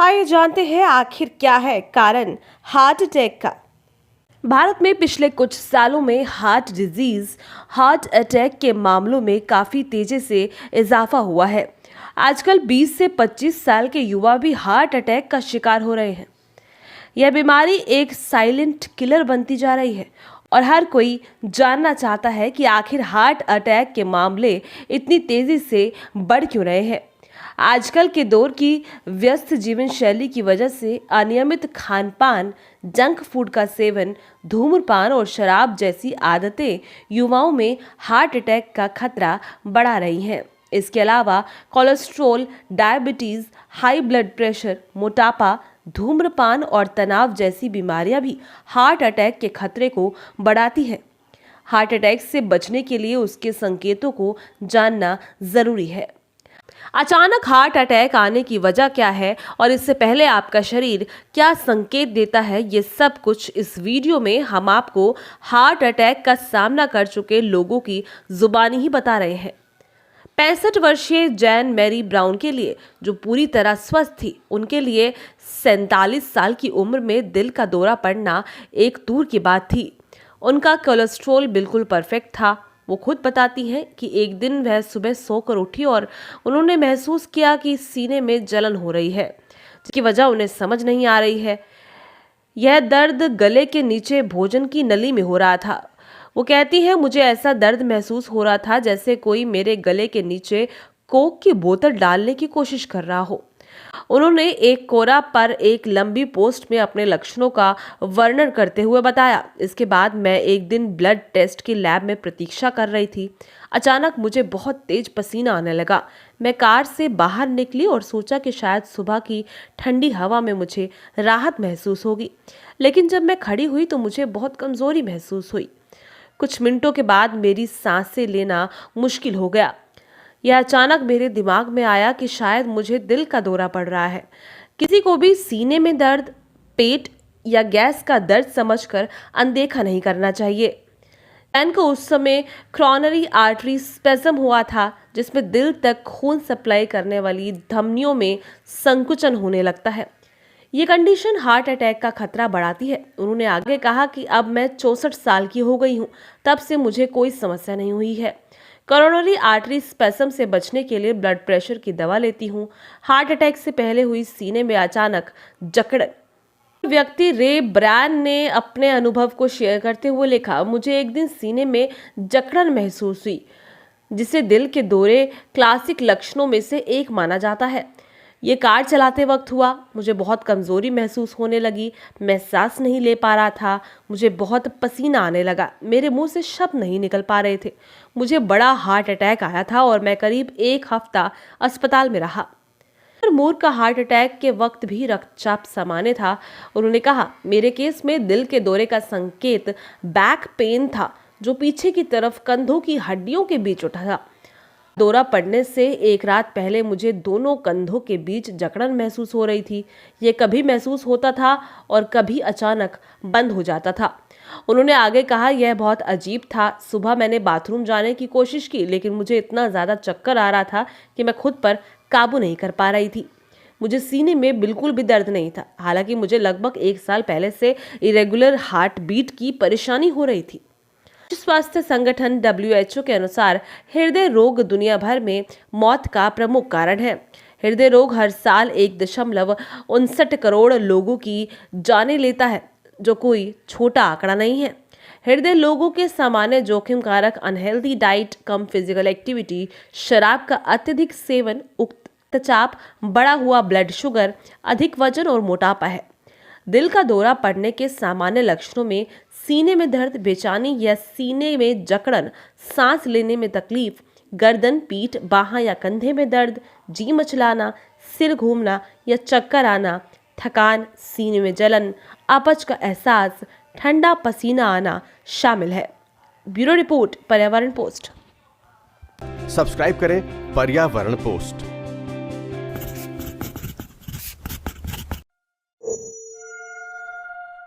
आइए जानते हैं आखिर क्या है कारण हार्ट अटैक का। भारत में पिछले कुछ सालों में हार्ट अटैक के मामलों में काफी तेजी से इजाफा हुआ है। आजकल 20 से 25 साल के युवा भी हार्ट अटैक का शिकार हो रहे हैं। यह बीमारी एक साइलेंट किलर बनती जा रही है और हर कोई जानना चाहता है कि आखिर हार्ट अटैक के मामले इतनी तेजी से बढ़ क्यों रहे हैं। आजकल के दौर की व्यस्त जीवन शैली की वजह से अनियमित खान-पान, जंक फूड का सेवन, धूम्रपान और शराब जैसी आदतें युवाओं में हार्ट अटैक का खतरा बढ़ा रही हैं। इसके अलावा cholesterol, diabetes, high blood pressure, मोटापा, धूम्रपान और तनाव जैसी बीमारियां भी हार्ट अटैक के खतरे को बढ़ाती हैं। हार्ट अटैक से बचने के लिए उसके संकेतों को जानना जरूरी है। अचानक हार्ट अटैक आने की वजह क्या है और इससे पहले आपका शरीर क्या संकेत देता है, ये सब कुछ इस वीडियो में हम आपको हार्ट अटैक का सामना कर चुके लोगों की जुबानी ही बता रहे हैं। 65 वर्षीय जैन मैरी ब्राउन के लिए, जो पूरी तरह स्वस्थ थी, उनके लिए 47 साल की उम्र में दिल का दौरा पड़ना एक दूर की बात थी। उनका कोलेस्ट्रॉल बिल्कुल परफेक्ट था। वो खुद बताती हैं कि एक दिन वह सुबह सोकर उठी और उन्होंने महसूस किया कि सीने में जलन हो रही है, जिसकी वजह उन्हें समझ नहीं आ रही है। यह दर्द गले के नीचे भोजन की नली में हो रहा था। वो कहती हैं, मुझे ऐसा दर्द महसूस हो रहा था जैसे कोई मेरे गले के नीचे कोक की बोतल डालने की कोशिश कर रहा हो। उन्होंने एक कोरा पर एक लंबी पोस्ट में अपने लक्षणों का वर्णन करते हुए बताया, इसके बाद मैं एक दिन ब्लड टेस्ट की लैब में प्रतीक्षा कर रही थी। अचानक मुझे बहुत तेज पसीना आने लगा। मैं कार से बाहर निकली और सोचा कि शायद सुबह की ठंडी हवा में मुझे राहत महसूस होगी, लेकिन जब मैं खड़ी हुई तो मुझे बहुत कमजोरी महसूस हुई। कुछ मिनटों के बाद मेरी सांसें लेना मुश्किल हो गया। यह अचानक मेरे दिमाग में आया कि शायद मुझे दिल का दौरा पड़ रहा है। किसी को भी सीने में दर्द, पेट या गैस का दर्द समझकर अनदेखा नहीं करना चाहिए। एन को उस समय क्रोनरी आर्टरी स्पेज़म हुआ था, जिसमें दिल तक खून सप्लाई करने वाली धमनियों में संकुचन होने लगता है। ये कंडीशन हार्ट अटैक का खतरा बढ़ाती है। उन्होंने आगे कहा कि अब मैं 64 साल की हो गई हूँ, तब से मुझे कोई समस्या नहीं हुई है। कोरोनरी आर्टरी स्पेज़म से बचने के लिए ब्लड प्रेशर की दवा लेती हूँ। हार्ट अटैक से पहले हुई सीने में अचानक जकड़न। व्यक्ति रे ब्रैन ने अपने अनुभव को शेयर करते हुए लिखा, मुझे एक दिन सीने में जकड़न महसूस हुई, जिसे दिल के दौरे क्लासिक लक्षणों में से एक माना जाता है। ये कार चलाते वक्त हुआ। मुझे बहुत कमजोरी महसूस होने लगी। मैं सांस नहीं ले पा रहा था। मुझे बहुत पसीना आने लगा। मेरे मुंह से शब्द नहीं निकल पा रहे थे। मुझे बड़ा हार्ट अटैक आया था और मैं करीब 1 हफ्ता अस्पताल में रहा। मूर का हार्ट अटैक के वक्त भी रक्तचाप सामान्य था। उन्होंने कहा, मेरे केस में दिल के दौरे का संकेत बैक पेन था, जो पीछे की तरफ कंधों की हड्डियों के बीच उठा था। दौरा पड़ने से एक रात पहले मुझे दोनों कंधों के बीच जकड़न महसूस हो रही थी। ये कभी महसूस होता था और कभी अचानक बंद हो जाता था। उन्होंने आगे कहा, यह बहुत अजीब था। सुबह मैंने बाथरूम जाने की कोशिश की, लेकिन मुझे इतना ज़्यादा चक्कर आ रहा था कि मैं खुद पर काबू नहीं कर पा रही थी। मुझे सीने में बिल्कुल भी दर्द नहीं था, हालांकि मुझे लगभग 1 साल पहले से इरेगुलर हार्ट बीट की परेशानी हो रही थी। स्वास्थ्य संगठन WHO के अनुसार हृदय रोग दुनिया भर में मौत का प्रमुख कारण है। हृदय रोग हर साल 1.59 करोड़ लोगों की जानें लेता है, जो कोई छोटा आंकड़ा नहीं है। हृदय लोगों के सामान्य जोखिम कारक अनहेल्दी डाइट, कम फिजिकल एक्टिविटी, शराब का अत्यधिक सेवन, रक्तचाप, बढ़ा हुआ ब्लड शुगर, अधिक वजन और मोटापा है। दिल का दौरा पड़ने के सामान्य लक्षणों में सीने में दर्द, बेचैनी या सीने में जकड़न, सांस लेने में तकलीफ, गर्दन, पीठ, बाहां या कंधे में दर्द, जी मचलाना, सिर घूमना या चक्कर आना, थकान, सीने में जलन, अपच का एहसास, ठंडा पसीना आना शामिल है। ब्यूरो रिपोर्ट, पर्यावरण पोस्ट। सब्सक्राइब करें पर्यावरण पोस्ट।